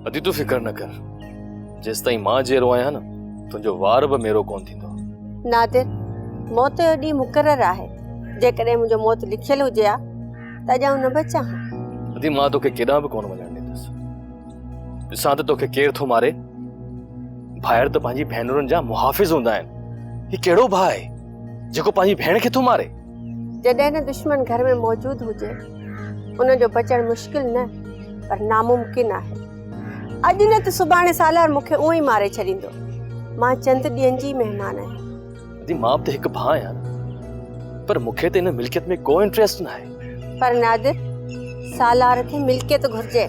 अदी तू फिकर न कर, जेस ताईं मां जेरो आया ना तुझो वार बि मेरो कोन थींदो। नादिर, मौत जो ॾींहुं मुक़रर आहे। जेकॾहिं मुंहिंजो मौत लिखियल हुजे हा त अॼु न बचा। अदी मां तोखे केॾां बि कोन वञण ॾींदुसि। ॾिसां त तोखे केरु थो मारे। भाइर त पंहिंजी भेनरुनि जा मुहाफ़िज़ हूंदा आहिनि। ही कहिड़ो भाउ आहे जेको पंहिंजी भेण खे थो मारे? जॾहिं न दुश्मन घर में मौजूद हुजे उनजो बचण मुश्किल न पर नामुमकिन आहे। अॼु न त सुभाणे सालार मूंखे उहो ई मारे छॾींदो। मां चंद ॾींहंनि जी महिमान आहियां। अदी मां बि त हिकु भाउ आहियां, पर मूंखे त इन मिल्कियत में को इंट्रेस्ट न आहे। पर नादिर, सालार खे मिल्कियत घुर्जे।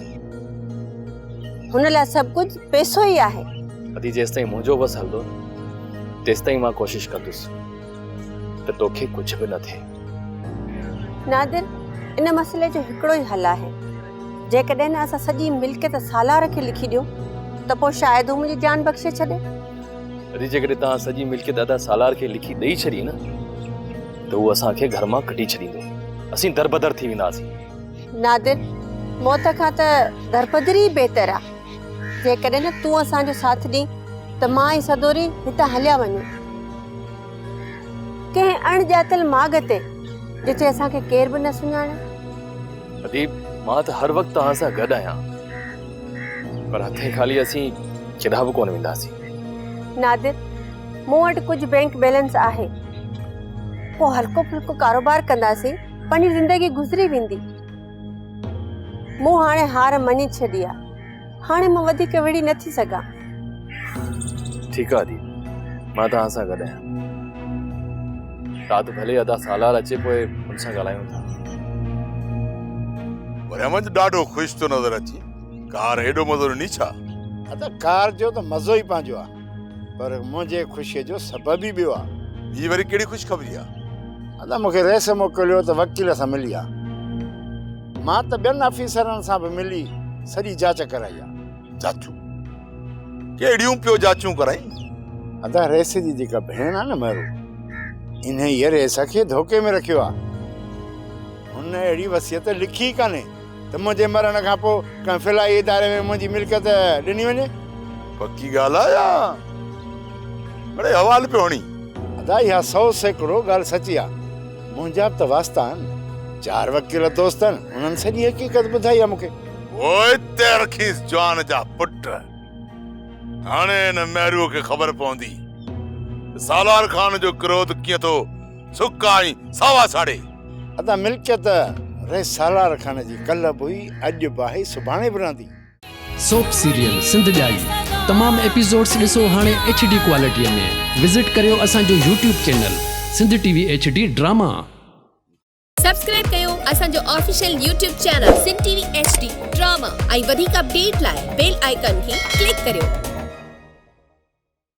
हुन लाइ सभु कुझु पैसो ई आहे। अदी जेस ताईं मुंहिंजो बस हलंदो तेस ताईं मां कोशिश कंदुसि त तोखे कुझु बि न थिए। नादिर, इन मसइले जो हिकिड़ो ई हल आहे। जेकॾहिं न असां सॼी मिल्कियत सालार खे लिखी ॾियूं त पोइ शायदि हू मुंहिंजी जान बख़्शे छॾे। अदी जेकॾहिं तव्हां सॼी मिल्कियत दादा सालार खे लिखी ॾेई छॾी न त उहो असांखे घर मां कढी छॾींदो। असीं दरबदर थी वेंदासीं। नादिर, मौत खां त दरबदरी बहितर आहे। जेकॾहिं न तूं असांजो साथ ॾी त मां ऐं सदोरी हितां हलिया वञूं कंहिं अणॼातल माॻ ते जिथे असांखे केर बि न सुञाणे। अदी मां त हर वक़्तु तव्हां सां गॾु आहियां, पर हथे ख़ाली असीं केॾांहुं बि कोन वेंदासीं। नादिर, मूं वटि कुझु बैंक बैलेंस आहे। पोइ हल्को फुल्को कारोबार कंदासीं, पंहिंजी ज़िंदगी गुज़री वेंदी। मूं हाणे हार मञी छॾी आहे। हाणे मां वधीक विड़ी नथी सघां। ठीकु आहे अदी, मां तव्हां सां गॾु आहियां। राति भले अदा सालार अचे पोइ हुन सां ॻाल्हायूं था। वरमंज ॾाढो ख़ुशि थो नज़र अची। कार हेॾो मज़ो ॾिनी छा? अदा कार जो त मज़ो ई पंहिंजो आहे, पर मुंहिंजे ख़ुशीअ जो सबबु ई ॿियो आहे। हीअ वरी कहिड़ी ख़ुशख़बरी आहे? अदा मूंखे रेस मोकिलियो त वकील सां मिली आहे। मां त ॿियनि ऑफिसरनि सां बि मिली सॼी जांच कराई आहे। जाचूं कहिड़ियूं पियो जाचूं कराई? अदा रेस जी जेका भेण आहे न मरू, इन हीअ रेस खे धोखे में रखियो आहे। हुन अहिड़ी वसियत लिखी कान्हे त मुंहिंजे मरण खां पोइ कंहिं फिलाई इदारे में मुंहिंजी मिल्कियत ॾिनी वञे। पक्की ॻाल्हि आहे या बड़े हवाल पियो हणी? अदा इहा 100% ॻाल्हि सची आहे। मुंहिंजा बि त वास्ता आहिनि। 4 वकील दोस्त आहिनि, हुननि सॼी हक़ीक़त ॿुधाई आहे मूंखे। ओए ते रखीस जवान जा पुट। हाणे न महरू खे ख़बर पवंदी सालार खान जो क्रोध कीअं थो सुका ऐं सावा साड़े। अदा मिल्कियत रे सालार खान जी कल्ह हुई, अॼु बि आहे, सुभाणे बि रहंदी। सोप सीरियल सिंध जाई तमाम एपिसोड्स ॾिसो हाणे HD क्वालिटीअ में। विज़िट करियो असांजो YouTube channel Sindh TV HD drama. Subscribe कयो असांजो official YouTube channel Sindh TV HD drama ऐं वधीक अपडेट लाइ बेल आइकन खे क्लिक करियो।